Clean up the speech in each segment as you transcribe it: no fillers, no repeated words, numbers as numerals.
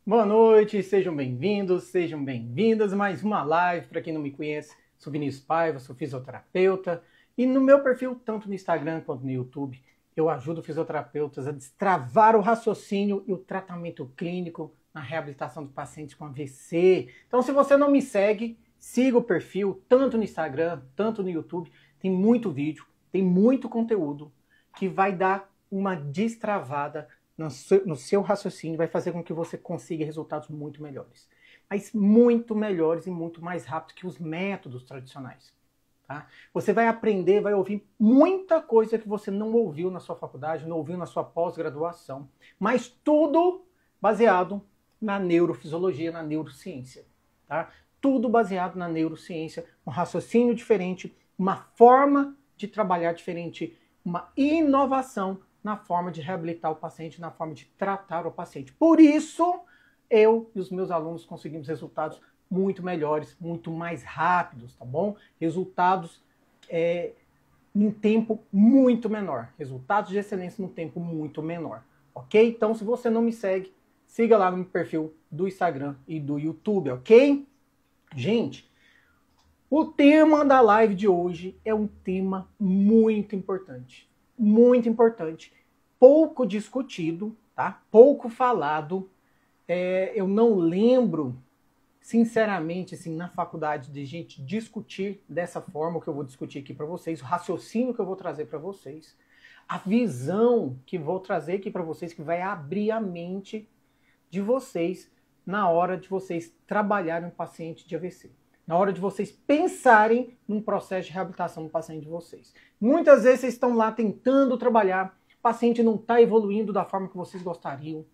Boa noite, sejam bem-vindos, sejam bem-vindas a mais uma live. Para quem não me conhece, sou Vinícius Paiva, sou fisioterapeuta e no meu perfil, tanto no Instagram quanto no YouTube, eu ajudo fisioterapeutas a destravar o raciocínio e o tratamento clínico na reabilitação de pacientes com AVC. Então, se você não me segue, siga o perfil, tanto no Instagram, tanto no YouTube. Tem muito vídeo, tem muito conteúdo que vai dar uma destravada no seu raciocínio, vai fazer com que você consiga resultados muito melhores. Mas muito melhores e muito mais rápido que os métodos tradicionais. Tá? Você vai aprender, vai ouvir muita coisa que você não ouviu na sua faculdade, não ouviu na sua pós-graduação, mas tudo baseado na neurofisiologia, na neurociência. Tá? Tudo baseado na neurociência, um raciocínio diferente, uma forma de trabalhar diferente, uma inovação na forma de reabilitar o paciente, na forma de tratar o paciente. Por isso, eu e os meus alunos conseguimos resultados muito melhores, muito mais rápidos, tá bom? Resultados em tempo muito menor. Resultados de excelência num tempo muito menor, ok? Então, se você não me segue, siga lá no meu perfil do Instagram e do YouTube, ok? Gente, o tema da live de hoje é um tema muito importante. Muito importante. Pouco discutido, tá? Pouco falado. Eu não lembro, sinceramente, assim, na faculdade, de gente discutir dessa forma o que eu vou discutir aqui para vocês, o raciocínio que eu vou trazer para vocês, a visão que vou trazer aqui para vocês, que vai abrir a mente de vocês na hora de vocês trabalharem um paciente de AVC. Na hora de vocês pensarem num processo de reabilitação do paciente de vocês. Muitas vezes vocês estão lá tentando trabalhar, o paciente não está evoluindo da forma que vocês gostariam.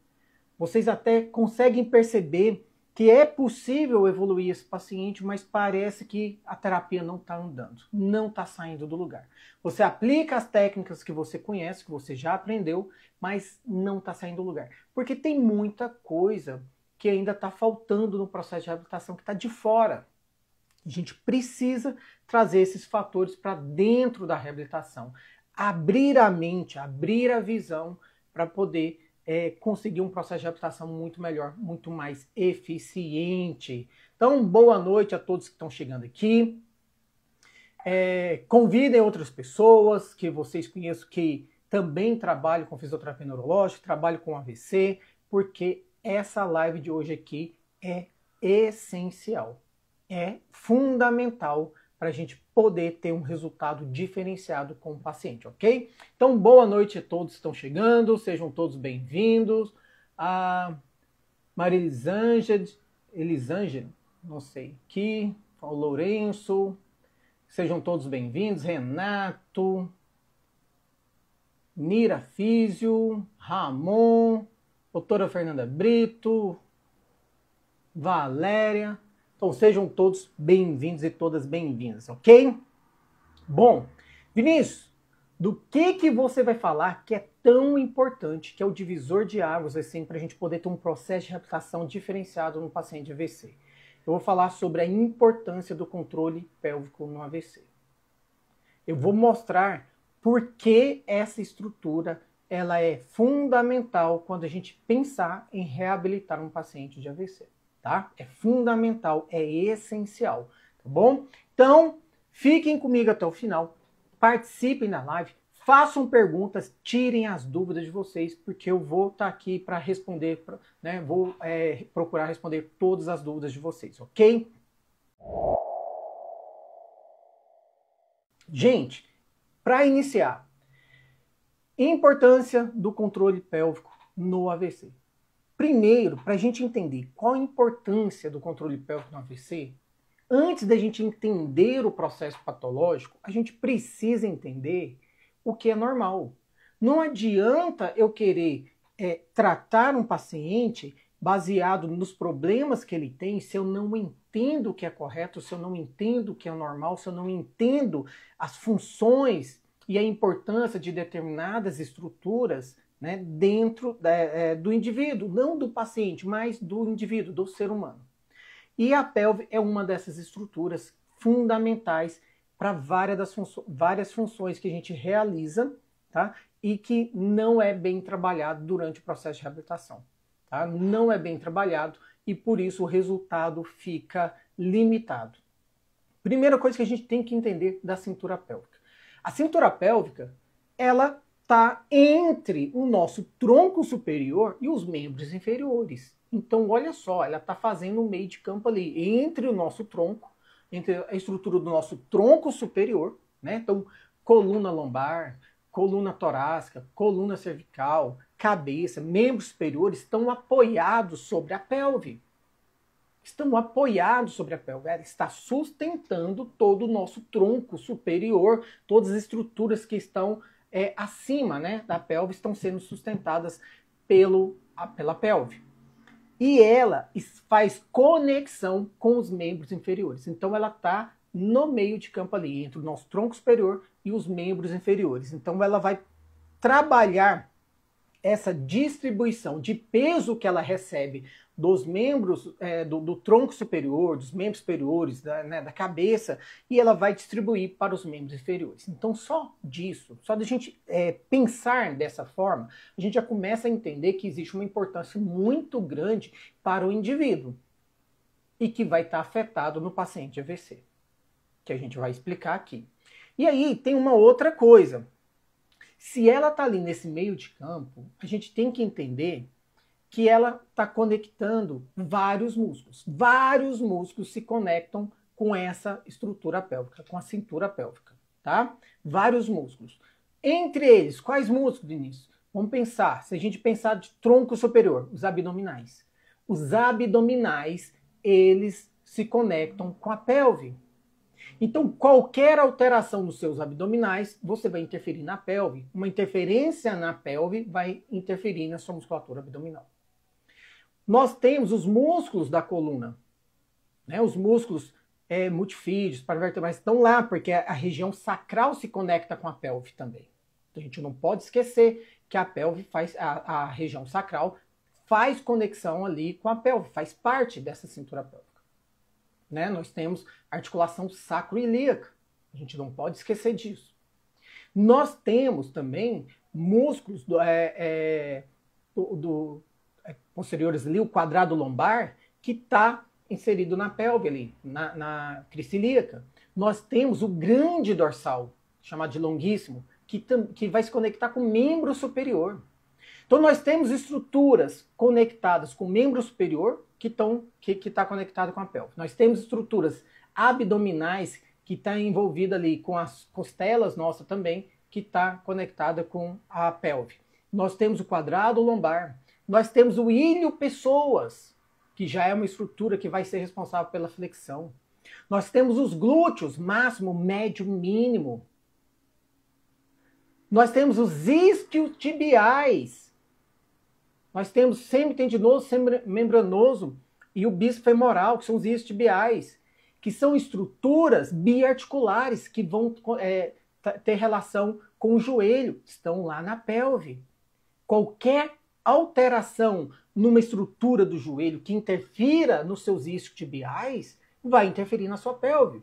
Vocês até conseguem perceber que é possível evoluir esse paciente, mas parece que a terapia não está andando, não está saindo do lugar. Você aplica as técnicas que você conhece, que você já aprendeu, mas não está saindo do lugar. Porque tem muita coisa que ainda está faltando no processo de reabilitação, que está de fora. A gente precisa trazer esses fatores para dentro da reabilitação. Abrir a mente, abrir a visão para poder conseguir um processo de reabilitação muito melhor, muito mais eficiente. Então, boa noite a todos que estão chegando aqui. Convidem outras pessoas que vocês conheçam que também trabalham com fisioterapia neurológica, trabalham com AVC, porque essa live de hoje aqui é essencial. É fundamental para a gente poder ter um resultado diferenciado com o paciente, ok? Então, boa noite a todos que estão chegando, sejam todos bem-vindos. A Elisângela, não sei, aqui, o Lourenço, sejam todos bem-vindos. Renato, Nira Físio, Ramon, doutora Fernanda Brito, Valéria. Então sejam todos bem-vindos e todas bem-vindas, ok? Bom, Vinícius, do que você vai falar que é tão importante, que é o divisor de águas, assim, para a gente poder ter um processo de reabilitação diferenciado no paciente AVC? Eu vou falar sobre a importância do controle pélvico no AVC. Eu vou mostrar por que essa estrutura ela é fundamental quando a gente pensar em reabilitar um paciente de AVC. Tá? É fundamental, é essencial, tá bom? Então, fiquem comigo até o final, participem da live, façam perguntas, tirem as dúvidas de vocês, porque eu vou estar aqui para responder, né? Vou procurar responder todas as dúvidas de vocês, ok? Gente, para iniciar, importância do controle pélvico no AVC. Primeiro, para a gente entender qual a importância do controle pélvico no AVC, antes da gente entender o processo patológico, a gente precisa entender o que é normal. Não adianta eu querer tratar um paciente baseado nos problemas que ele tem se eu não entendo o que é correto, se eu não entendo o que é normal, se eu não entendo as funções e a importância de determinadas estruturas, né, dentro do indivíduo, não do paciente, mas do indivíduo, do ser humano. E a pelve é uma dessas estruturas fundamentais para várias funções que a gente realiza, tá? E que não é bem trabalhado durante o processo de reabilitação. tá? Não é bem trabalhado e por isso o resultado fica limitado. Primeira coisa que a gente tem que entender da cintura pélvica. A cintura pélvica, ela está entre o nosso tronco superior e os membros inferiores. Então, olha só, ela está fazendo um meio de campo ali entre o nosso tronco, entre a estrutura do nosso tronco superior, né? Então, coluna lombar, coluna torácica, coluna cervical, cabeça, membros superiores estão apoiados sobre a pelve. Estão apoiados sobre a pelve. Ela está sustentando todo o nosso tronco superior, todas as estruturas que estão acima, né, da pelve estão sendo sustentadas pela pelve. E ela faz conexão com os membros inferiores. Então ela está no meio de campo ali, entre o nosso tronco superior e os membros inferiores. Então ela vai trabalhar essa distribuição de peso que ela recebe dos membros, do tronco superior, dos membros superiores, da cabeça, e ela vai distribuir para os membros inferiores. Então só disso, só da gente pensar dessa forma, a gente já começa a entender que existe uma importância muito grande para o indivíduo e que vai estar afetado no paciente AVC, que a gente vai explicar aqui. E aí tem uma outra coisa. Se ela está ali nesse meio de campo, a gente tem que entender que ela está conectando vários músculos. Vários músculos se conectam com essa estrutura pélvica, com a cintura pélvica, tá? Vários músculos. Entre eles, quais músculos, Vinícius? Vamos pensar, se a gente pensar de tronco superior, os abdominais. Os abdominais, eles se conectam com a pelve. Então, qualquer alteração nos seus abdominais, você vai interferir na pelve. Uma interferência na pelve vai interferir na sua musculatura abdominal. Nós temos os músculos da coluna, né? Os músculos multifídeos, paravertebrais estão lá, porque a região sacral se conecta com a pelve também. Então, a gente não pode esquecer que a pelve a região sacral faz conexão ali com a pelve, faz parte dessa cintura pélvica. Né? Nós temos articulação sacroiliaca, a gente não pode esquecer disso. Nós temos também músculos posteriores ali, o quadrado lombar, que está inserido na pelve ali, na crista ilíaca. Nós temos o grande dorsal, chamado de longuíssimo, que vai se conectar com o membro superior. Então nós temos estruturas conectadas com o membro superior que está conectado com a pelve. Nós temos estruturas abdominais que está envolvida ali com as costelas nossas também, que está conectada com a pelve. Nós temos o quadrado lombar. Nós temos o ilho-pessoas, que já é uma estrutura que vai ser responsável pela flexão. Nós temos os glúteos, máximo, médio, mínimo. Nós temos os isquiotibiais. Nós temos semitendinoso, semimembranoso e o bíceps femoral, que são os isquiotibiais, que são estruturas biarticulares que vão ter relação com o joelho, estão lá na pelve. Qualquer alteração numa estrutura do joelho que interfira nos seus isquiotibiais vai interferir na sua pelve.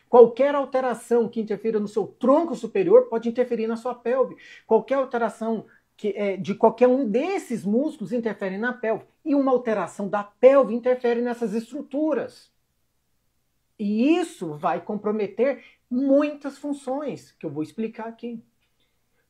Qualquer alteração que interfira no seu tronco superior pode interferir na sua pelve. Qualquer alteração de qualquer um desses músculos interfere na pelve. E uma alteração da pelve interfere nessas estruturas. E isso vai comprometer muitas funções, que eu vou explicar aqui.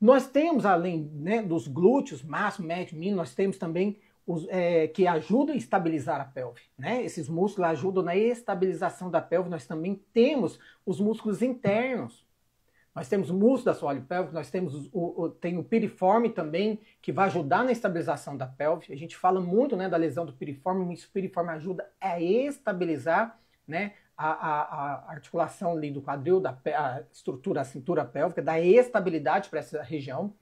Nós temos, além, né, dos glúteos, máximo, médio, mínimo, nós temos também os que ajudam a estabilizar a pelve. Né? Esses músculos ajudam na estabilização da pelve. Nós também temos os músculos internos. Nós temos o músculo da assoalho pélvico, nós temos tem o piriforme também, que vai ajudar na estabilização da pelve. A gente fala muito, né, da lesão do piriforme, mas o piriforme ajuda a estabilizar, né, a articulação ali do quadril, a estrutura, a cintura pélvica, dá estabilidade para essa região.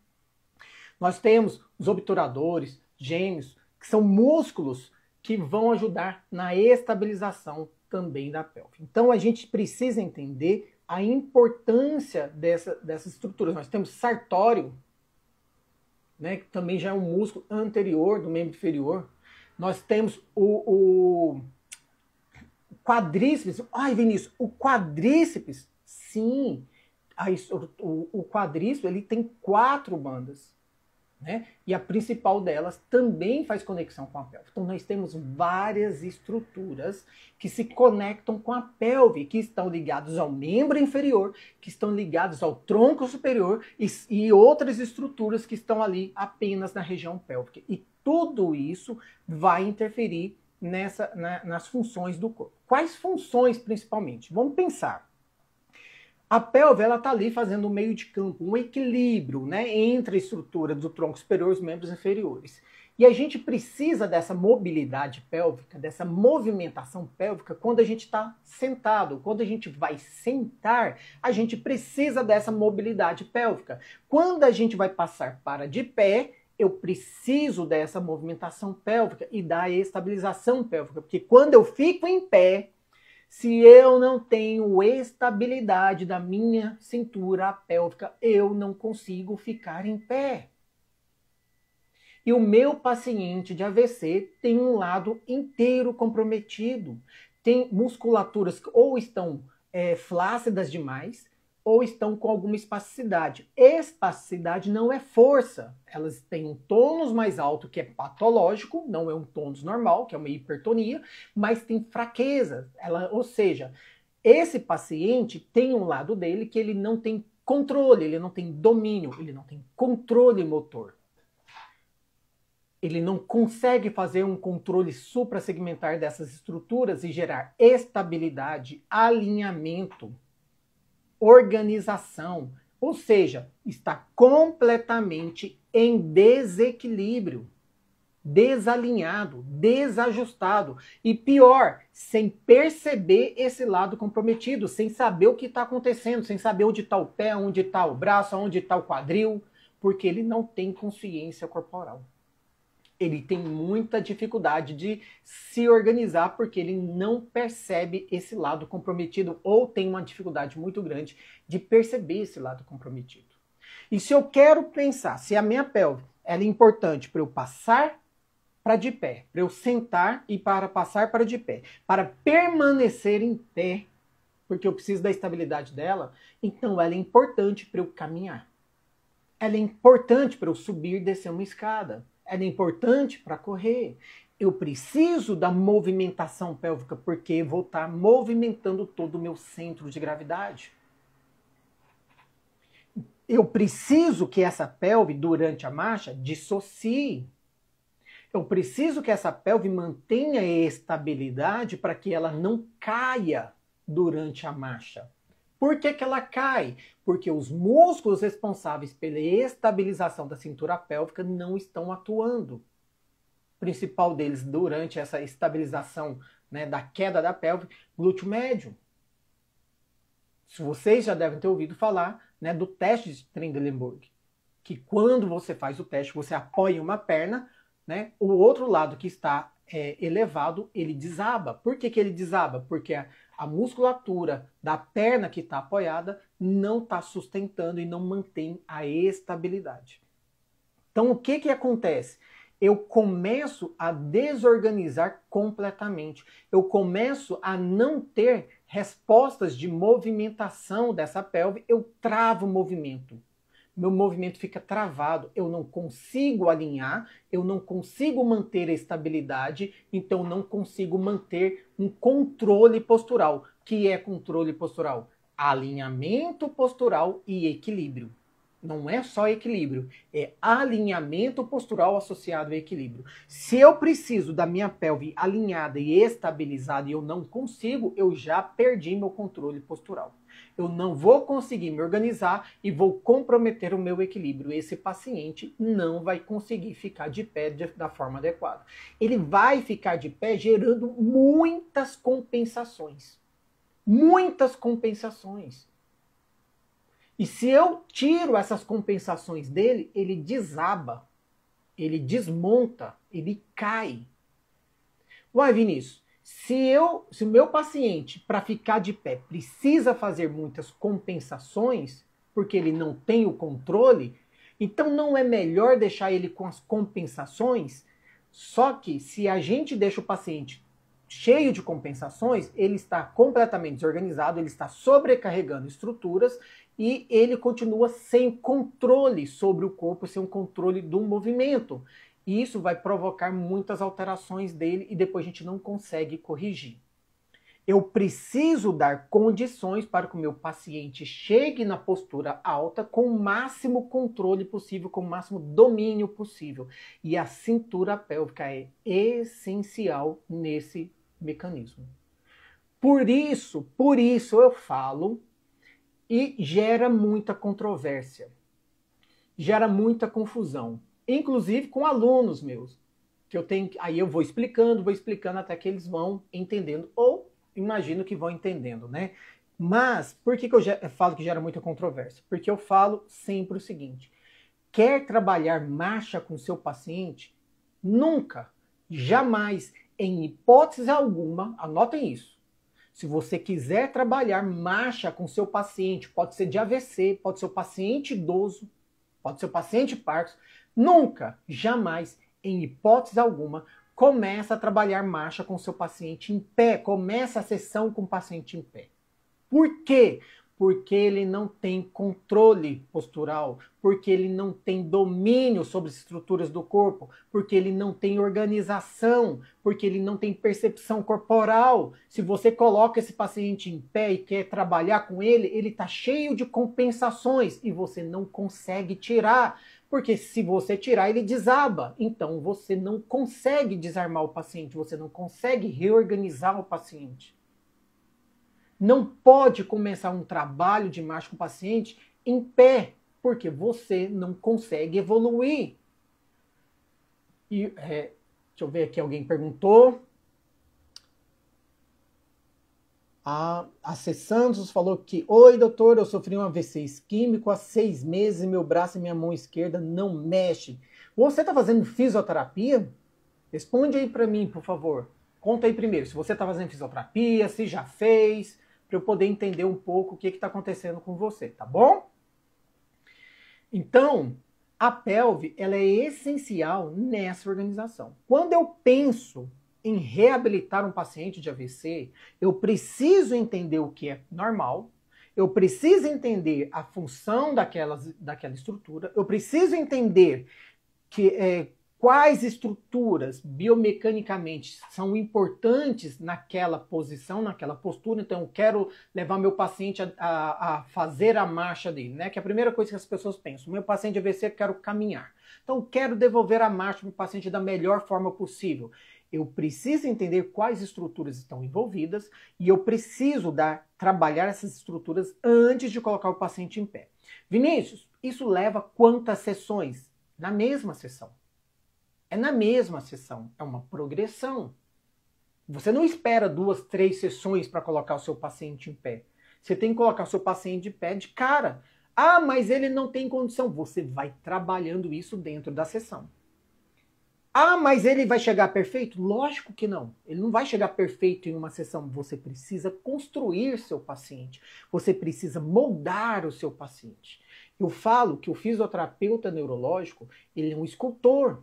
Nós temos os obturadores, gêmeos, que são músculos que vão ajudar na estabilização também da pelve. Então a gente precisa entender a importância dessas estruturas. Nós temos sartório, né, que também já é um músculo anterior do membro inferior. Nós temos o quadríceps. Ai, Vinícius, o quadríceps, sim, o quadríceps ele tem 4 bandas. né? E a principal delas também faz conexão com a pelve. Então nós temos várias estruturas que se conectam com a pelve, que estão ligados ao membro inferior, que estão ligados ao tronco superior e outras estruturas que estão ali apenas na região pélvica. E tudo isso vai interferir nas funções do corpo. Quais funções principalmente? Vamos pensar. A pelve, ela está ali fazendo um meio de campo, um equilíbrio, né, entre a estrutura do tronco superior e os membros inferiores. E a gente precisa dessa mobilidade pélvica, dessa movimentação pélvica quando a gente está sentado. Quando a gente vai sentar, a gente precisa dessa mobilidade pélvica. Quando a gente vai passar para de pé, eu preciso dessa movimentação pélvica e da estabilização pélvica. Porque quando eu fico em pé, se eu não tenho estabilidade da minha cintura pélvica, eu não consigo ficar em pé. E o meu paciente de AVC tem um lado inteiro comprometido. Tem musculaturas que ou estão flácidas demais, ou estão com alguma espasticidade. Espasticidade não é força. Elas têm um tônus mais alto, que é patológico, não é um tônus normal, que é uma hipertonia, mas tem fraqueza. Ou seja, esse paciente tem um lado dele que ele não tem controle, ele não tem domínio, ele não tem controle motor. Ele não consegue fazer um controle suprassegmentar dessas estruturas e gerar estabilidade, alinhamento, organização, ou seja, está completamente em desequilíbrio, desalinhado, desajustado e pior, sem perceber esse lado comprometido, sem saber o que está acontecendo, sem saber onde está o pé, onde está o braço, onde está o quadril, porque ele não tem consciência corporal. Ele tem muita dificuldade de se organizar porque ele não percebe esse lado comprometido ou tem uma dificuldade muito grande de perceber esse lado comprometido. E se eu quero pensar, se a minha pelve ela é importante para eu passar para de pé, para eu sentar e para passar para de pé, para permanecer em pé, porque eu preciso da estabilidade dela, então ela é importante para eu caminhar. Ela é importante para eu subir e descer uma escada. Ela é importante para correr. Eu preciso da movimentação pélvica porque vou estar movimentando todo o meu centro de gravidade. Eu preciso que essa pelve, durante a marcha, dissocie. Eu preciso que essa pelve mantenha estabilidade para que ela não caia durante a marcha. Por que ela cai? Porque os músculos responsáveis pela estabilização da cintura pélvica não estão atuando. O principal deles durante essa estabilização, né, da queda da pelve, glúteo médio. Vocês já devem ter ouvido falar, né, do teste de Trendelenburg, que quando você faz o teste, você apoia uma perna, né, o outro lado que está elevado, ele desaba. Por que ele desaba? Porque a musculatura da perna que está apoiada não está sustentando e não mantém a estabilidade. Então o que acontece? Eu começo a desorganizar completamente. Eu começo a não ter respostas de movimentação dessa pelve. Eu travo o movimento. Meu movimento fica travado, eu não consigo alinhar, eu não consigo manter a estabilidade, então não consigo manter um controle postural. Que é controle postural? Alinhamento postural e equilíbrio. Não é só equilíbrio, é alinhamento postural associado a equilíbrio. Se eu preciso da minha pelve alinhada e estabilizada e eu não consigo, eu já perdi meu controle postural. Eu não vou conseguir me organizar e vou comprometer o meu equilíbrio. Esse paciente não vai conseguir ficar de pé da forma adequada. Ele vai ficar de pé gerando muitas compensações. Muitas compensações. E se eu tiro essas compensações dele, ele desaba, ele desmonta, ele cai. Uai, Vinícius, se o meu paciente, para ficar de pé, precisa fazer muitas compensações, porque ele não tem o controle, então não é melhor deixar ele com as compensações? Só que se a gente deixa o paciente cheio de compensações, ele está completamente desorganizado, ele está sobrecarregando estruturas e ele continua sem controle sobre o corpo, sem o controle do movimento. E isso vai provocar muitas alterações dele e depois a gente não consegue corrigir. Eu preciso dar condições para que o meu paciente chegue na postura alta com o máximo controle possível, com o máximo domínio possível. E a cintura pélvica é essencial nesse mecanismo. Por isso eu falo e gera muita controvérsia, gera muita confusão, inclusive com alunos meus, que eu tenho, aí eu vou explicando até que eles vão entendendo, ou imagino que vão entendendo, né? Mas por que eu falo que gera muita controvérsia? Porque eu falo sempre o seguinte: quer trabalhar marcha com seu paciente? Nunca, jamais, em hipótese alguma, anotem isso. Se você quiser trabalhar marcha com seu paciente, pode ser de AVC, pode ser o paciente idoso, pode ser o paciente Parkinson, nunca, jamais, em hipótese alguma, começa a trabalhar marcha com seu paciente em pé, começa a sessão com o paciente em pé. Por quê? Porque ele não tem controle postural, porque ele não tem domínio sobre as estruturas do corpo, porque ele não tem organização, porque ele não tem percepção corporal. Se você coloca esse paciente em pé e quer trabalhar com ele, ele está cheio de compensações e você não consegue tirar, porque se você tirar, ele desaba. Então você não consegue desarmar o paciente, você não consegue reorganizar o paciente. Não pode começar um trabalho de marcha com o paciente em pé, porque você não consegue evoluir. E, deixa eu ver aqui, alguém perguntou. A C. Santos falou que: oi, doutor, eu sofri um AVC isquêmico há 6 meses e meu braço e minha mão esquerda não mexem. Você está fazendo fisioterapia? Responde aí para mim, por favor. Conta aí primeiro, se você está fazendo fisioterapia, se já fez, para eu poder entender um pouco o que está acontecendo com você, tá bom? Então, a pelve, ela é essencial nessa organização. Quando eu penso em reabilitar um paciente de AVC, eu preciso entender o que é normal, eu preciso entender a função daquela estrutura, eu preciso entender quais estruturas biomecanicamente são importantes naquela posição, naquela postura. Então eu quero levar meu paciente a fazer a marcha dele, né? Que é a primeira coisa que as pessoas pensam: meu paciente de AVC, eu quero caminhar. Então eu quero devolver a marcha para o paciente da melhor forma possível. Eu preciso entender quais estruturas estão envolvidas e eu preciso trabalhar essas estruturas antes de colocar o paciente em pé. Vinícius, isso leva quantas sessões? Na mesma sessão. É na mesma sessão, é uma progressão. Você não espera 2, 3 sessões para colocar o seu paciente em pé. Você tem que colocar o seu paciente de pé de cara. Ah, mas ele não tem condição. Você vai trabalhando isso dentro da sessão. Ah, mas ele vai chegar perfeito? Lógico que não. Ele não vai chegar perfeito em uma sessão. Você precisa construir seu paciente. Você precisa moldar o seu paciente. Eu falo que o fisioterapeuta neurológico, ele é um escultor.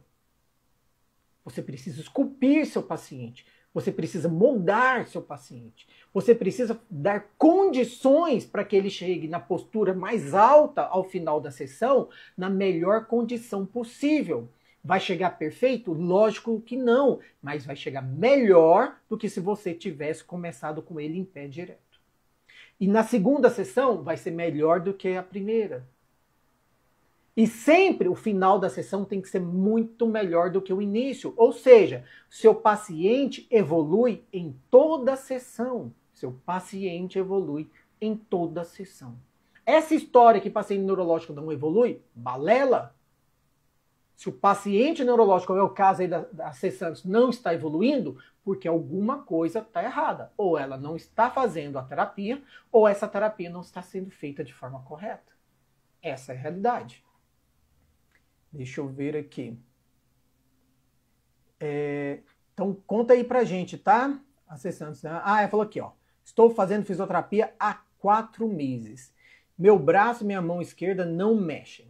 Você precisa esculpir seu paciente. Você precisa moldar seu paciente. Você precisa dar condições para que ele chegue na postura mais alta ao final da sessão, na melhor condição possível. Vai chegar perfeito? Lógico que não, mas vai chegar melhor do que se você tivesse começado com ele em pé direto. E na segunda sessão vai ser melhor do que a primeira. E sempre o final da sessão tem que ser muito melhor do que o início. Ou seja, seu paciente evolui em toda a sessão. Seu paciente evolui em toda a sessão. Essa história que paciente neurológico não evolui, balela. Se o paciente neurológico, como é o caso aí da C. Santos, não está evoluindo, porque alguma coisa está errada. Ou ela não está fazendo a terapia, ou essa terapia não está sendo feita de forma correta. Essa é a realidade. Deixa eu ver aqui. Então, conta aí pra gente, tá? A C. Santos, né? Ela falou aqui, ó. Estou fazendo fisioterapia há 4 meses. Meu braço e minha mão esquerda não mexem.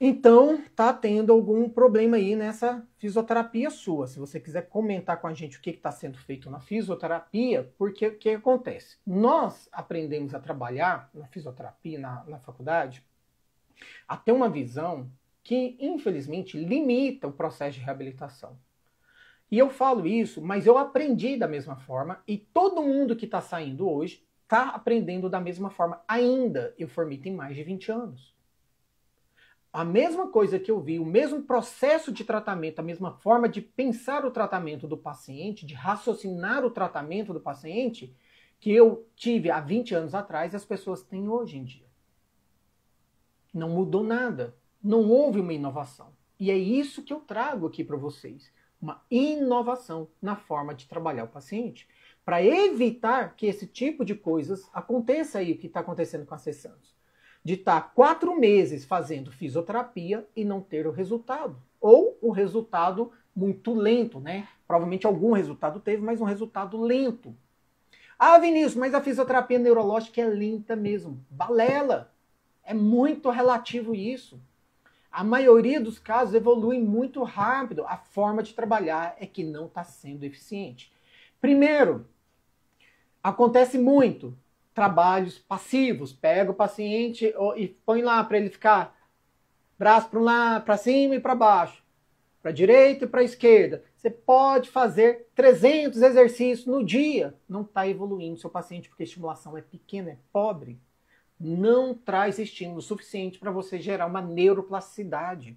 Então, tá tendo algum problema aí nessa fisioterapia sua. Se você quiser comentar com a gente o que está sendo feito na fisioterapia, porque o que acontece? Nós aprendemos a trabalhar na fisioterapia, na faculdade, a ter uma visão que, infelizmente, limita o processo de reabilitação. E eu falo isso, mas eu aprendi da mesma forma e todo mundo que está saindo hoje está aprendendo da mesma forma ainda. Eu formei tem mais de 20 anos. A mesma coisa que eu vi, o mesmo processo de tratamento, a mesma forma de pensar o tratamento do paciente, de raciocinar o tratamento do paciente, que eu tive há 20 anos atrás, as pessoas têm hoje em dia. Não mudou nada. Não houve uma inovação. E é isso que eu trago aqui para vocês. Uma inovação na forma de trabalhar o paciente, para evitar que esse tipo de coisas aconteça aí, o que está acontecendo com a Santos. De estar 4 meses fazendo fisioterapia e não ter o resultado. Ou o resultado muito lento, né? Provavelmente algum resultado teve, mas um resultado lento. Ah, Vinícius, mas a fisioterapia neurológica é lenta mesmo. Balela. É muito relativo isso. A maioria dos casos evolui muito rápido. A forma de trabalhar é que não está sendo eficiente. Primeiro, acontece muito trabalhos passivos. Pega o paciente e põe lá para ele ficar braço para cima e para baixo, para a direita e para a esquerda. Você pode fazer 300 exercícios no dia. Não está evoluindo seu paciente porque a estimulação é pequena, é pobre. Não traz estímulo suficiente para você gerar uma neuroplasticidade.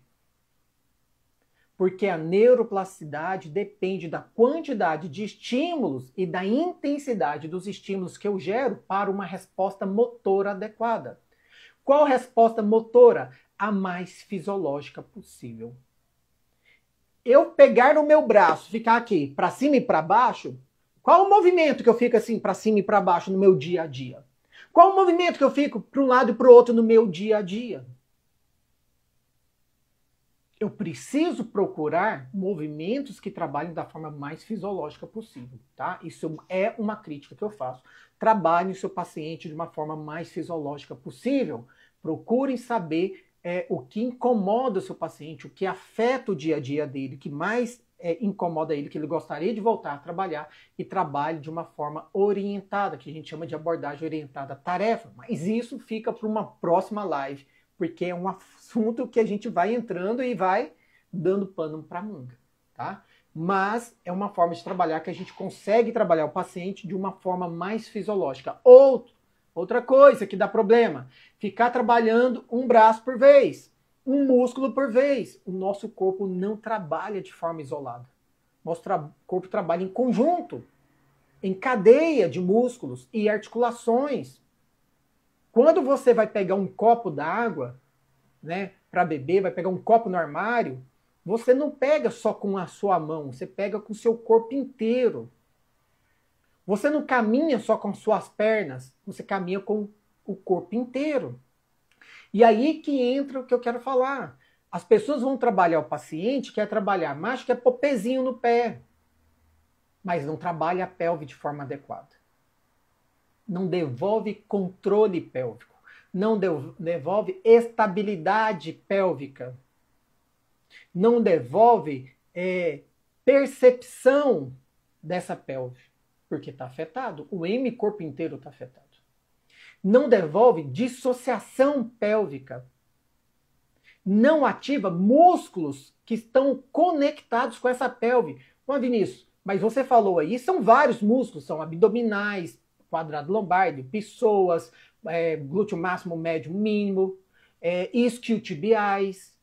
Porque a neuroplasticidade depende da quantidade de estímulos e da intensidade dos estímulos que eu gero para uma resposta motora adequada. Qual resposta motora? A mais fisiológica possível. Eu pegar no meu braço, ficar aqui para cima e para baixo, qual o movimento que eu fico assim para cima e para baixo no meu dia a dia? Qual o movimento que eu fico para um lado e para o outro no meu dia a dia? Eu preciso procurar movimentos que trabalhem da forma mais fisiológica possível, tá? Isso é uma crítica que eu faço. Trabalhe o seu paciente de uma forma mais fisiológica possível. Procurem saber o que incomoda o seu paciente, o que afeta o dia a dia dele, o que mais incomoda ele, que ele gostaria de voltar a trabalhar, e trabalhe de uma forma orientada, que a gente chama de abordagem orientada à tarefa. Mas isso fica para uma próxima live, porque é um assunto que a gente vai entrando e vai dando pano para manga, tá? Mas é uma forma de trabalhar que a gente consegue trabalhar o paciente de uma forma mais fisiológica. Outra coisa que dá problema, ficar trabalhando um braço por vez, um músculo por vez. O nosso corpo não trabalha de forma isolada. Nosso corpo trabalha em conjunto, em cadeia de músculos e articulações. Quando você vai pegar um copo d'água, né, para beber, vai pegar um copo no armário, você não pega só com a sua mão, você pega com o seu corpo inteiro. Você não caminha só com suas pernas, você caminha com o corpo inteiro. E aí que entra o que eu quero falar. As pessoas vão trabalhar o paciente, quer trabalhar mais, quer pôr pezinho no pé, mas não trabalha a pelve de forma adequada. Não devolve controle pélvico, não devolve estabilidade pélvica, não devolve percepção dessa pelve, porque está afetado. O M corpo inteiro está afetado. Não devolve dissociação pélvica. Não ativa músculos que estão conectados com essa pelve. Mas Vinícius, mas você falou aí, são vários músculos, são abdominais, quadrado lombar, psoas, glúteo máximo, médio, mínimo, isquiotibiais,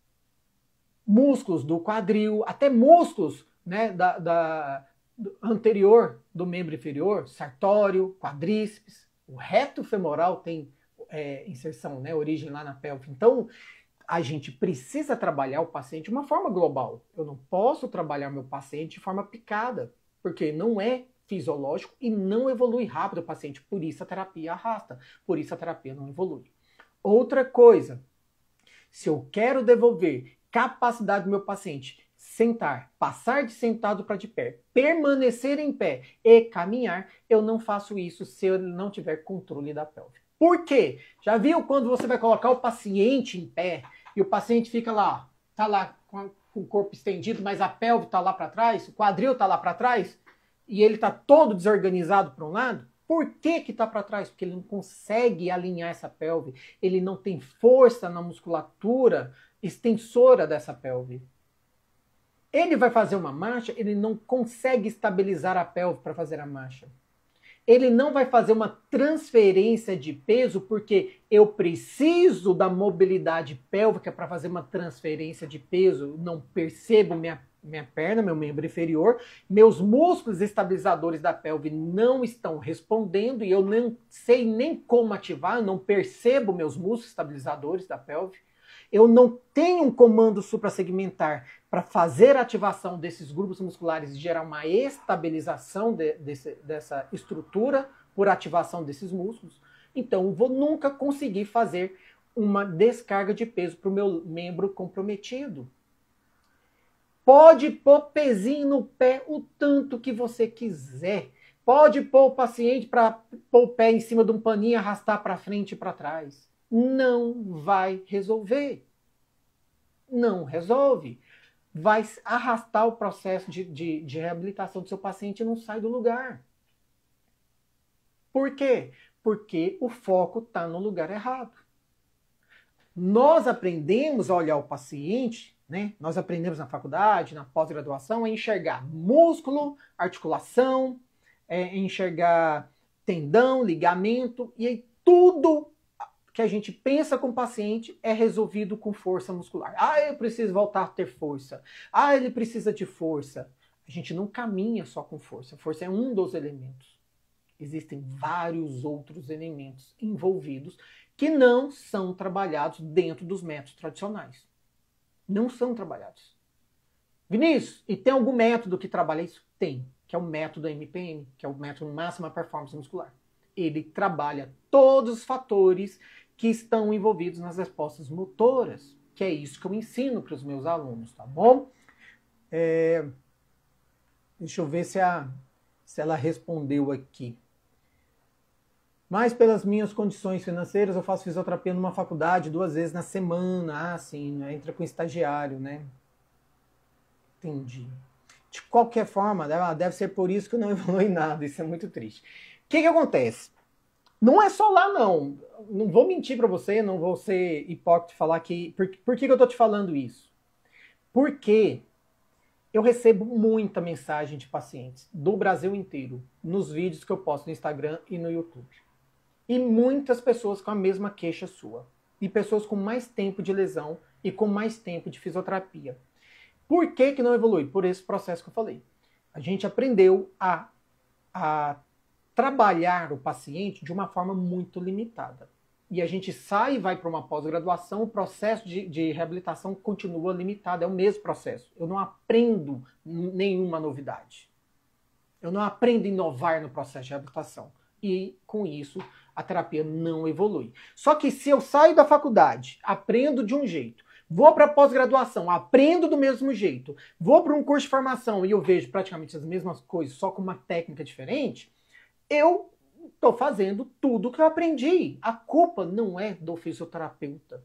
músculos do quadril, até músculos, né, do anterior do membro inferior, sartório, quadríceps. O reto femoral tem inserção, né, origem lá na pelve. Então, a gente precisa trabalhar o paciente de uma forma global. Eu não posso trabalhar meu paciente de forma picada, porque não é fisiológico e não evolui rápido o paciente. Por isso a terapia arrasta, por isso a terapia não evolui. Outra coisa, se eu quero devolver capacidade do meu paciente sentar, passar de sentado para de pé, permanecer em pé e caminhar, eu não faço isso se eu não tiver controle da pelve. Por quê? Já viu quando você vai colocar o paciente em pé e o paciente fica lá, tá lá com o corpo estendido, mas a pelve tá lá para trás, o quadril tá lá para trás, e ele tá todo desorganizado para um lado, por que que tá para trás? Porque ele não consegue alinhar essa pelve, ele não tem força na musculatura extensora dessa pelve. Ele vai fazer uma marcha, ele não consegue estabilizar a pelve para fazer a marcha. Ele não vai fazer uma transferência de peso porque eu preciso da mobilidade pélvica para fazer uma transferência de peso. Não percebo minha perna, meu membro inferior, meus músculos estabilizadores da pelve não estão respondendo e eu não sei nem como ativar, eu não percebo meus músculos estabilizadores da pelve. Eu não tenho um comando suprassegmentar para fazer a ativação desses grupos musculares e gerar uma estabilização dessa estrutura por ativação desses músculos. Então, eu vou nunca conseguir fazer uma descarga de peso para o meu membro comprometido. Pode pôr pezinho no pé o tanto que você quiser. Pode pôr o paciente para pôr o pé em cima de um paninho e arrastar para frente e para trás. Não vai resolver. Não resolve. Vai arrastar o processo de reabilitação do seu paciente e não sai do lugar. Por quê? Porque o foco está no lugar errado. Nós aprendemos a olhar o paciente, né? Nós aprendemos na faculdade, na pós-graduação, a enxergar músculo, articulação, enxergar tendão, ligamento, e aí tudo que a gente pensa com o paciente é resolvido com força muscular. Ah, eu preciso voltar a ter força. Ah, ele precisa de força. A gente não caminha só com força. Força é um dos elementos. Existem vários outros elementos envolvidos que não são trabalhados dentro dos métodos tradicionais. Não são trabalhados. Vinícius, e tem algum método que trabalha isso? Tem, que é o método MPM, que é o método Máxima Performance Muscular. Ele trabalha todos os fatores que estão envolvidos nas respostas motoras, que é isso que eu ensino para os meus alunos, tá bom? Deixa eu ver se ela respondeu aqui. Mas pelas minhas condições financeiras, eu faço fisioterapia numa faculdade 2 vezes na semana. Ah, sim, entra com estagiário, né? Entendi. De qualquer forma, deve ser por isso que eu não evolui nada, isso é muito triste. O que acontece? Não é só lá, não. Não vou mentir para você, não vou ser hipócrita e falar que... Por que eu tô te falando isso? Porque eu recebo muita mensagem de pacientes do Brasil inteiro, nos vídeos que eu posto no Instagram e no YouTube. E muitas pessoas com a mesma queixa sua. E pessoas com mais tempo de lesão e com mais tempo de fisioterapia. Por que não evolui? Por esse processo que eu falei. A gente aprendeu a trabalhar o paciente de uma forma muito limitada. E a gente sai e vai para uma pós-graduação, o processo de reabilitação continua limitado, é o mesmo processo. Eu não aprendo nenhuma novidade. Eu não aprendo a inovar no processo de reabilitação. E, com isso, a terapia não evolui. Só que se eu saio da faculdade, aprendo de um jeito, vou para a pós-graduação, aprendo do mesmo jeito, vou para um curso de formação e eu vejo praticamente as mesmas coisas, só com uma técnica diferente, eu estou fazendo tudo que eu aprendi. A culpa não é do fisioterapeuta.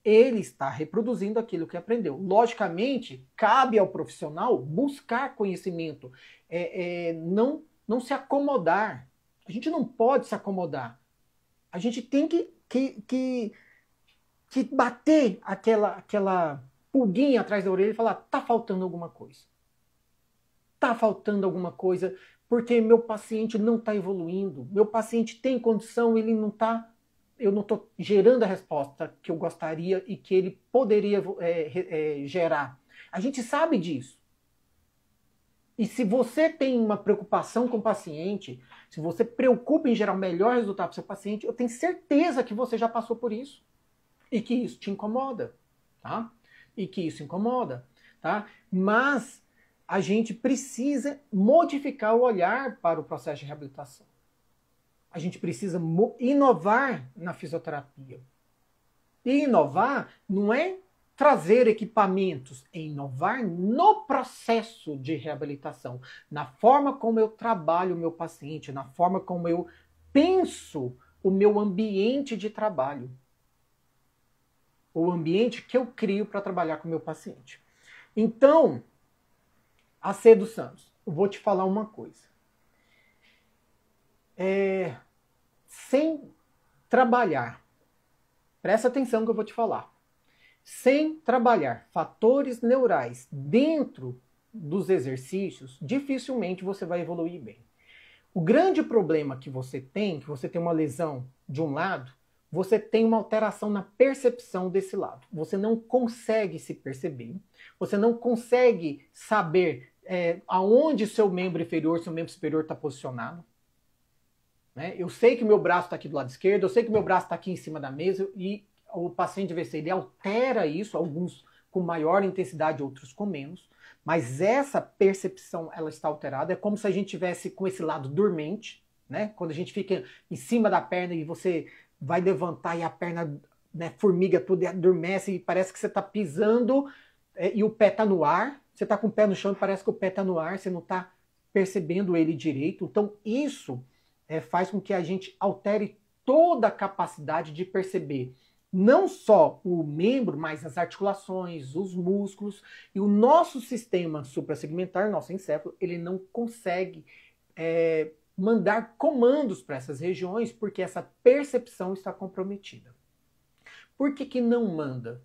Ele está reproduzindo aquilo que aprendeu. Logicamente, cabe ao profissional buscar conhecimento, não se acomodar. A gente não pode se acomodar. A gente tem que bater aquela pulguinha atrás da orelha e falar, tá faltando alguma coisa. Tá faltando alguma coisa, porque meu paciente não está evoluindo. Meu paciente tem condição, ele não está... Eu não estou gerando a resposta que eu gostaria e que ele poderia gerar. A gente sabe disso. E se você tem uma preocupação com o paciente, se você preocupa em gerar o melhor resultado para o seu paciente, eu tenho certeza que você já passou por isso. E que isso te incomoda, tá? E que isso incomoda, tá? Mas a gente precisa modificar o olhar para o processo de reabilitação. A gente precisa inovar na fisioterapia. E inovar não é trazer equipamentos, é inovar no processo de reabilitação, na forma como eu trabalho o meu paciente, na forma como eu penso o meu ambiente de trabalho. o ambiente que eu crio para trabalhar com o meu paciente. Então, Acedo Santos, eu vou te falar uma coisa. Sem trabalhar, presta atenção que eu vou te falar, sem trabalhar fatores neurais dentro dos exercícios, dificilmente você vai evoluir bem. O grande problema que você tem uma lesão de um lado, você tem uma alteração na percepção desse lado. Você não consegue se perceber, você não consegue saber aonde seu membro inferior, seu membro superior está posicionado. Né? Eu sei que meu braço está aqui do lado esquerdo, eu sei que meu braço está aqui em cima da mesa, e o paciente VC, ele altera isso, alguns com maior intensidade, outros com menos, mas essa percepção, ela está alterada. É como se a gente tivesse com esse lado dormente, né? Quando a gente fica em cima da perna e você vai levantar e a perna, né, formiga tudo, e adormece e parece que você está pisando e o pé está no ar, você está com o pé no chão e parece que o pé está no ar, você não está percebendo ele direito. Então isso faz com que a gente altere toda a capacidade de perceber não só o membro, mas as articulações, os músculos, e o nosso sistema suprassegmentar, nosso encéfalo, ele não consegue mandar comandos para essas regiões porque essa percepção está comprometida. Por que não manda?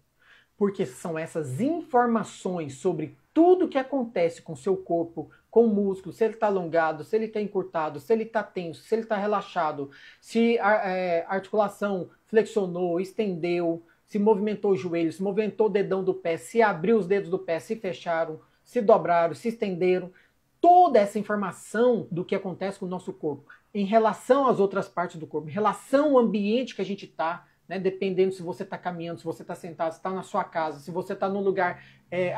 Porque são essas informações sobre tudo que acontece com o seu corpo, com o músculo, se ele está alongado, se ele está encurtado, se ele está tenso, se ele está relaxado, se a articulação flexionou, estendeu, se movimentou o joelho, se movimentou o dedão do pé, se abriu os dedos do pé, se fecharam, se dobraram, se estenderam. Toda essa informação do que acontece com o nosso corpo em relação às outras partes do corpo, em relação ao ambiente que a gente está, né, dependendo se você está caminhando, se você está sentado, se está na sua casa, se você está num lugar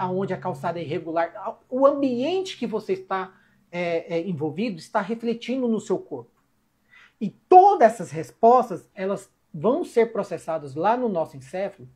onde a calçada é irregular, o ambiente que você está envolvido está refletindo no seu corpo. E todas essas respostas, elas vão ser processadas lá no nosso encéfalo,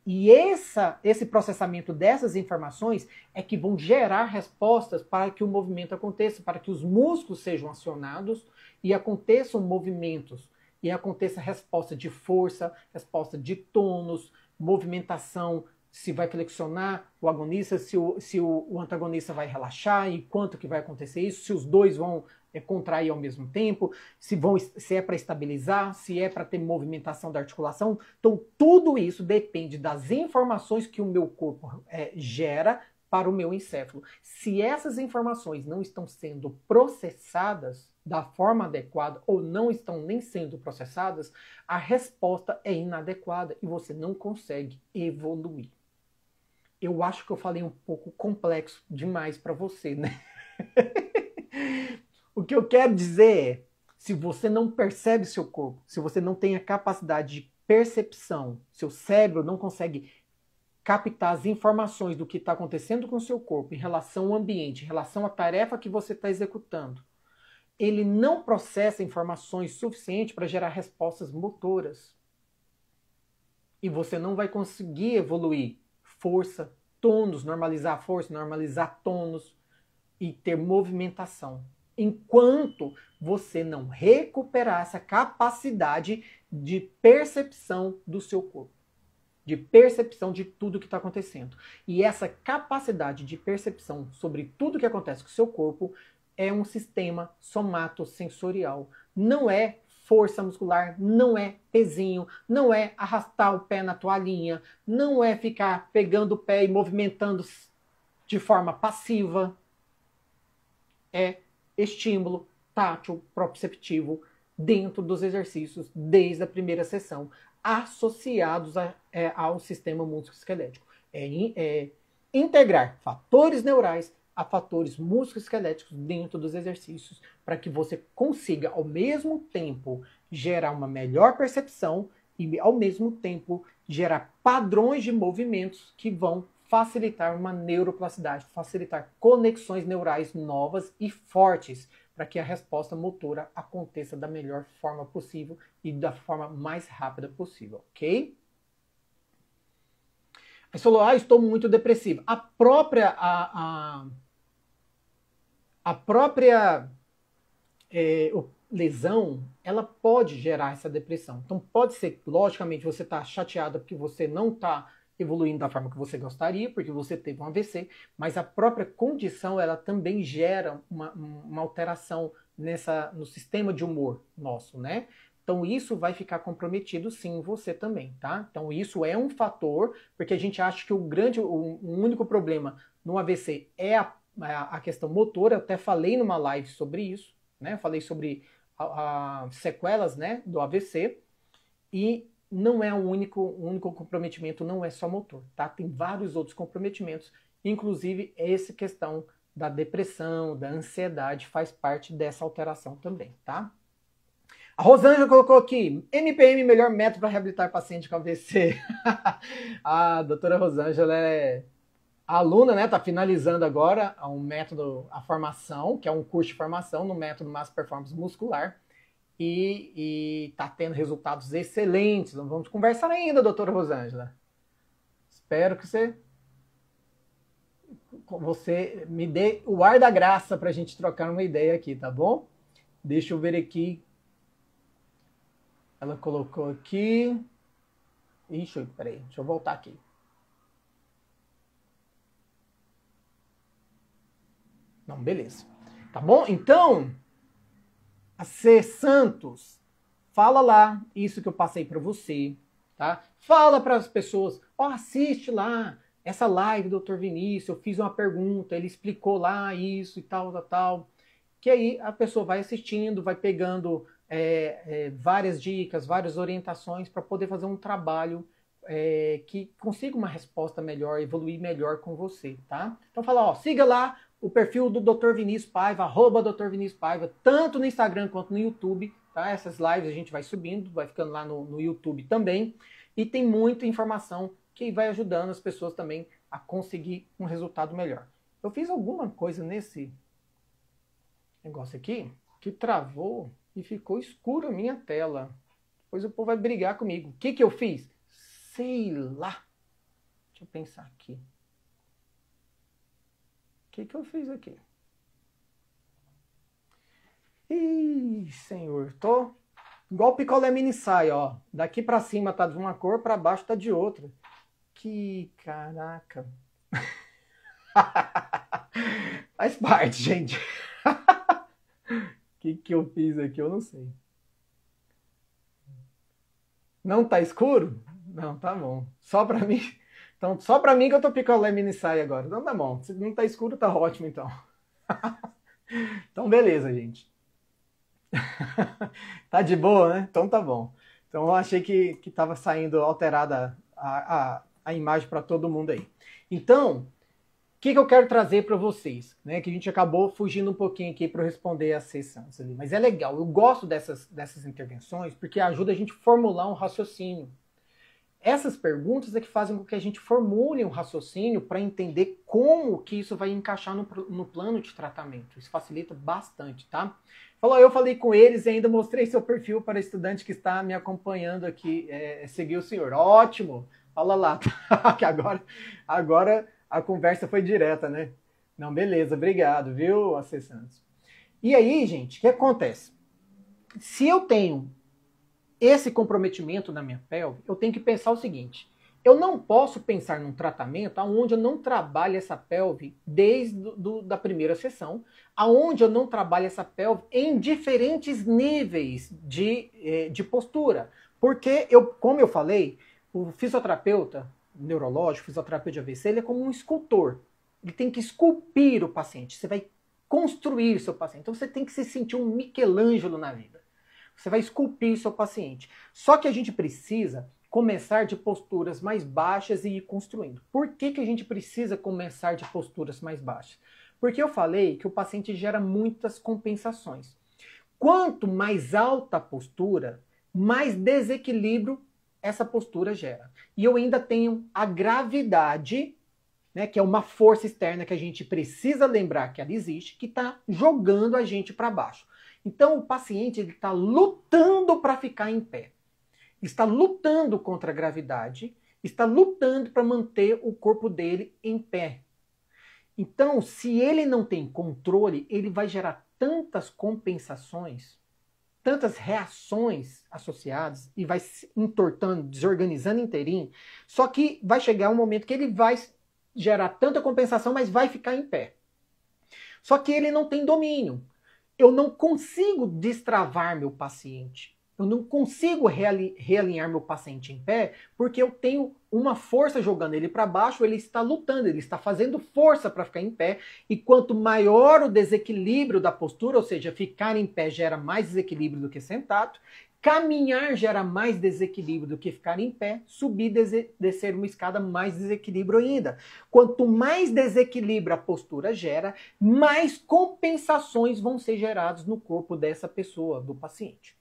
e esse processamento dessas informações é que vão gerar respostas para que o movimento aconteça, para que os músculos sejam acionados e aconteçam movimentos, e aconteça resposta de força, resposta de tônus, movimentação, se vai flexionar o agonista, se o antagonista vai relaxar e quanto que vai acontecer isso, se os dois vão contrair ao mesmo tempo, se é para estabilizar, se é para ter movimentação da articulação. Então tudo isso depende das informações que o meu corpo gera para o meu encéfalo. Se essas informações não estão sendo processadas da forma adequada ou não estão nem sendo processadas, a resposta é inadequada e você não consegue evoluir. Eu acho que eu falei um pouco complexo demais para você, né? O que eu quero dizer é, se você não percebe seu corpo, se você não tem a capacidade de percepção, seu cérebro não consegue captar as informações do que está acontecendo com o seu corpo em relação ao ambiente, em relação à tarefa que você está executando, ele não processa informações suficientes para gerar respostas motoras. E você não vai conseguir evoluir força, tônus, normalizar a força, normalizar tônus e ter movimentação, enquanto você não recuperar essa capacidade de percepção do seu corpo, de percepção de tudo que está acontecendo. E essa capacidade de percepção sobre tudo que acontece com o seu corpo é um sistema somatosensorial. Não é força muscular, não é pezinho, não é arrastar o pé na toalhinha, não é ficar pegando o pé e movimentando de forma passiva. É estímulo tátil proprioceptivo dentro dos exercícios desde a primeira sessão, associados ao sistema musculoesquelético. É integrar fatores neurais a fatores musculoesqueléticos dentro dos exercícios para que você consiga, ao mesmo tempo, gerar uma melhor percepção e, ao mesmo tempo, gerar padrões de movimentos que vão facilitar uma neuroplasticidade, facilitar conexões neurais novas e fortes para que a resposta motora aconteça da melhor forma possível e da forma mais rápida possível, ok? Aí você falou, estou muito depressivo. A própria lesão, ela pode gerar essa depressão. Então pode ser, logicamente, você está chateada porque você não está evoluindo da forma que você gostaria, porque você teve um AVC, mas a própria condição, ela também gera uma alteração no sistema de humor nosso, né? Então isso vai ficar comprometido sim em você também, tá? Então isso é um fator, porque a gente acha que o único problema no AVC é a questão motora. Eu até falei numa live sobre isso, né? Falei sobre as sequelas, né, do AVC, e não é o único comprometimento, não é só motor, tá? Tem vários outros comprometimentos, inclusive essa questão da depressão, da ansiedade, faz parte dessa alteração também, tá? A Rosângela colocou aqui, MPM, melhor método para reabilitar paciente com AVC. A doutora Rosângela é aluna, né? Tá finalizando agora a formação, que é um curso de formação no método Massa Performance Muscular, e tá tendo resultados excelentes. Não vamos conversar ainda, doutora Rosângela. Espero que você me dê o ar da graça para a gente trocar uma ideia aqui, tá bom? Deixa eu ver aqui. Ela colocou aqui. Ixi, peraí, deixa eu voltar aqui. Não, beleza. Tá bom? Então, a C. Santos, fala lá isso que eu passei para você, tá? Fala para as pessoas, ó, assiste lá essa live do Dr. Vinícius, eu fiz uma pergunta, ele explicou lá isso e tal, tal, tal. Que aí a pessoa vai assistindo, vai pegando várias dicas, várias orientações para poder fazer um trabalho que consiga uma resposta melhor, evoluir melhor com você, tá? Então fala, ó, siga lá o perfil do Dr. Vinícius Paiva, @Dr. Vinícius Paiva, tanto no Instagram quanto no YouTube, tá? Essas lives a gente vai subindo, vai ficando lá no YouTube também, e tem muita informação que vai ajudando as pessoas também a conseguir um resultado melhor. Eu fiz alguma coisa nesse negócio aqui que travou e ficou escuro a minha tela. Depois o povo vai brigar comigo. O que eu fiz? Sei lá. Deixa eu pensar aqui. O que eu fiz aqui? Ih, senhor, tô igual picolé mini saia, ó. Daqui pra cima tá de uma cor, pra baixo tá de outra. Que caraca. Faz parte, gente. O que eu fiz aqui? Eu não sei. Não tá escuro? Não, tá bom. Só pra mim. Então, só pra mim que eu tô picolé mini saia agora. Então tá bom. Se não tá escuro, tá ótimo, então. Então, beleza, gente. Tá de boa, né? Então tá bom. Então eu achei que tava saindo alterada a imagem para todo mundo aí. Então, o que eu quero trazer para vocês, né? Que a gente acabou fugindo um pouquinho aqui para responder as sessões ali. Mas é legal, eu gosto dessas intervenções porque ajuda a gente a formular um raciocínio. Essas perguntas é que fazem com que a gente formule um raciocínio para entender como que isso vai encaixar no plano de tratamento. Isso facilita bastante, tá? Eu falei com eles e ainda mostrei seu perfil para estudante que está me acompanhando aqui, seguir o senhor. Ótimo! Fala lá, que agora a conversa foi direta, né? Não, beleza, obrigado, viu, AC Santos? E aí, gente, o que acontece? Se eu tenho esse comprometimento na minha pelve, eu tenho que pensar o seguinte: eu não posso pensar num tratamento onde eu não trabalho essa pelve desde da primeira sessão, aonde eu não trabalho essa pelve em diferentes níveis de postura. Porque, como eu falei, o fisioterapeuta neurológico, fisioterapeuta de AVC, ele é como um escultor. Ele tem que esculpir o paciente. Você vai construir o seu paciente. Então você tem que se sentir um Michelangelo na vida. Você vai esculpir o seu paciente. Só que a gente precisa começar de posturas mais baixas e ir construindo. Por que a gente precisa começar de posturas mais baixas? Porque eu falei que o paciente gera muitas compensações. Quanto mais alta a postura, mais desequilíbrio essa postura gera. E eu ainda tenho a gravidade, né, que é uma força externa que a gente precisa lembrar que ela existe, que está jogando a gente para baixo. Então o paciente está lutando para ficar em pé. Está lutando contra a gravidade, está lutando para manter o corpo dele em pé. Então, se ele não tem controle, ele vai gerar tantas compensações tantas reações associadas e vai se entortando, desorganizando inteirinho, só que vai chegar um momento que ele vai gerar tanta compensação, mas vai ficar em pé. Só que ele não tem domínio. Eu não consigo destravar meu paciente. Eu não consigo realinhar meu paciente em pé porque eu tenho uma força jogando ele para baixo, ele está lutando, ele está fazendo força para ficar em pé. E quanto maior o desequilíbrio da postura, ou seja, ficar em pé gera mais desequilíbrio do que sentado, caminhar gera mais desequilíbrio do que ficar em pé, subir, descer uma escada, mais desequilíbrio ainda. Quanto mais desequilíbrio a postura gera, mais compensações vão ser geradas no corpo dessa pessoa, do paciente.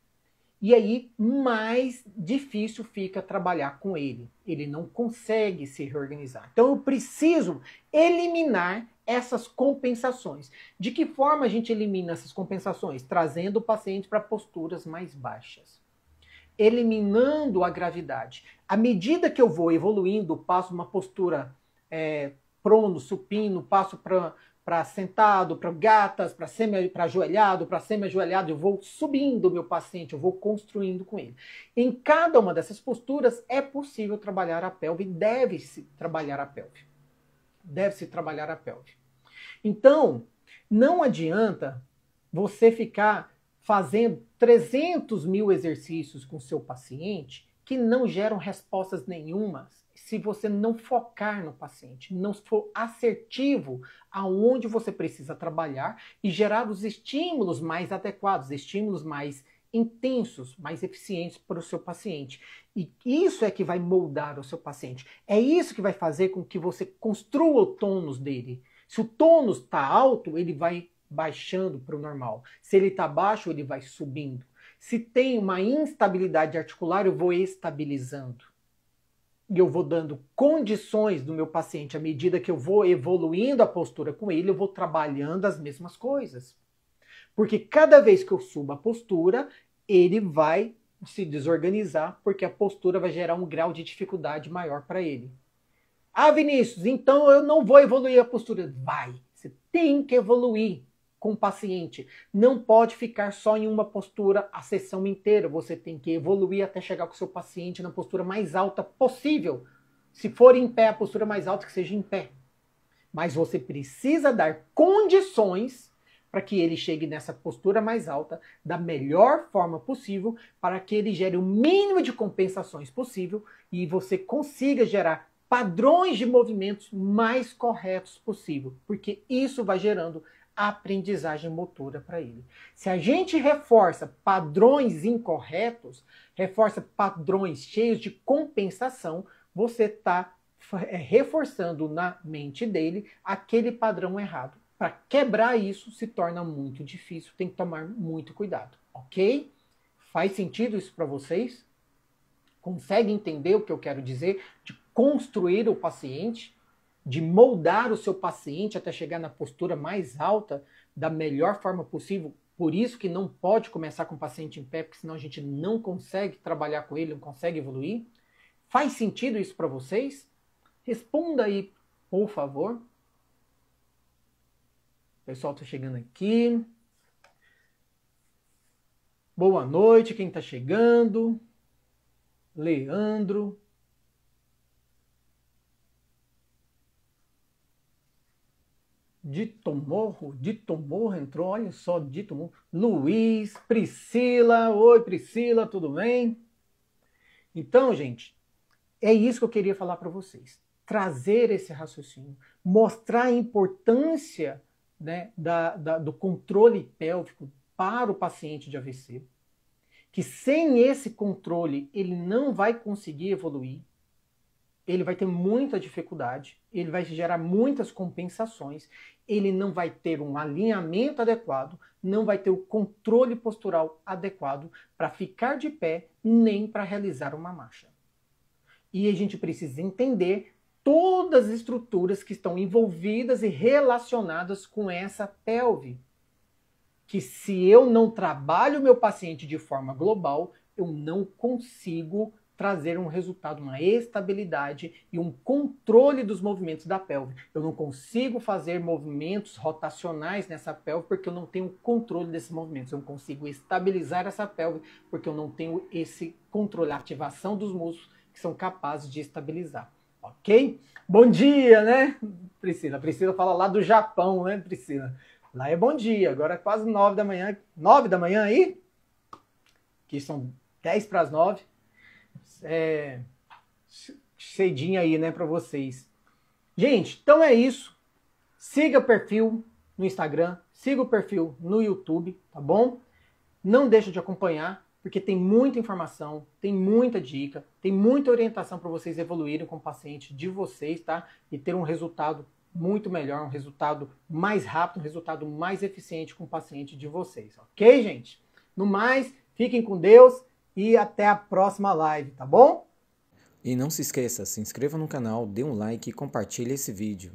E aí, mais difícil fica trabalhar com ele. Ele não consegue se reorganizar. Então, eu preciso eliminar essas compensações. De que forma a gente elimina essas compensações? Trazendo o paciente para posturas mais baixas. Eliminando a gravidade. À medida que eu vou evoluindo, passo uma postura prono, supino, passo para sentado, para gatas, para ajoelhado, para semi-ajoelhado, eu vou subindo o meu paciente, eu vou construindo com ele. Em cada uma dessas posturas é possível trabalhar a pelve, deve-se trabalhar a pelve. Deve-se trabalhar a pelve. Então, não adianta você ficar fazendo 300 mil exercícios com seu paciente que não geram respostas nenhumas se você não focar no paciente, não for assertivo aonde você precisa trabalhar e gerar os estímulos mais adequados, estímulos mais intensos, mais eficientes para o seu paciente. E isso é que vai moldar o seu paciente. É isso que vai fazer com que você construa o tônus dele. Se o tônus está alto, ele vai baixando para o normal. Se ele está baixo, ele vai subindo. Se tem uma instabilidade articular, eu vou estabilizando. E eu vou dando condições do meu paciente à medida que eu vou evoluindo a postura com ele, eu vou trabalhando as mesmas coisas. Porque cada vez que eu subo a postura, ele vai se desorganizar, porque a postura vai gerar um grau de dificuldade maior para ele. Ah, Vinícius, então eu não vou evoluir a postura. Vai, você tem que evoluir com o paciente. Não pode ficar só em uma postura a sessão inteira. Você tem que evoluir até chegar com o seu paciente na postura mais alta possível. Se for em pé, a postura mais alta que seja em pé. Mas você precisa dar condições para que ele chegue nessa postura mais alta da melhor forma possível, para que ele gere o mínimo de compensações possível e você consiga gerar padrões de movimentos mais corretos possível, porque isso vai gerando aprendizagem motora para ele. Se a gente reforça padrões incorretos, reforça padrões cheios de compensação, você está reforçando na mente dele aquele padrão errado. Para quebrar isso se torna muito difícil, tem que tomar muito cuidado, ok? Faz sentido isso para vocês? Consegue entender o que eu quero dizer de construir o paciente? De moldar o seu paciente até chegar na postura mais alta da melhor forma possível. Por isso que não pode começar com o paciente em pé, porque senão a gente não consegue trabalhar com ele, não consegue evoluir. Faz sentido isso para vocês? Responda aí, por favor. O pessoal está chegando aqui. Boa noite, quem está chegando? Leandro. Dito Morro entrou, olha só, Dito Morro. Luiz, Priscila, oi Priscila, tudo bem? Então, gente, é isso que eu queria falar para vocês. Trazer esse raciocínio, mostrar a importância, né, do controle pélvico para o paciente de AVC, que sem esse controle ele não vai conseguir evoluir, ele vai ter muita dificuldade, ele vai gerar muitas compensações, ele não vai ter um alinhamento adequado, não vai ter o controle postural adequado para ficar de pé, nem para realizar uma marcha. E a gente precisa entender todas as estruturas que estão envolvidas e relacionadas com essa pelve. Que se eu não trabalho o meu paciente de forma global, eu não consigo trazer um resultado, uma estabilidade e um controle dos movimentos da pelve. Eu não consigo fazer movimentos rotacionais nessa pelve porque eu não tenho controle desses movimentos. Eu não consigo estabilizar essa pelve porque eu não tenho esse controle, a ativação dos músculos que são capazes de estabilizar. Ok? Bom dia, né, Priscila? Priscila fala lá do Japão, né, Priscila? Lá é bom dia, agora é quase 9 da manhã. 9 da manhã aí? Que são 10 para as 9. Cedinho aí, né, para vocês. Gente, então é isso. Siga o perfil no Instagram, siga o perfil no YouTube, tá bom? Não deixa de acompanhar, porque tem muita informação, tem muita dica, tem muita orientação para vocês evoluírem com o paciente de vocês, tá? E ter um resultado muito melhor, um resultado mais rápido, um resultado mais eficiente com o paciente de vocês, ok, gente? No mais, fiquem com Deus e até a próxima live, tá bom? E não se esqueça, se inscreva no canal, dê um like e compartilhe esse vídeo.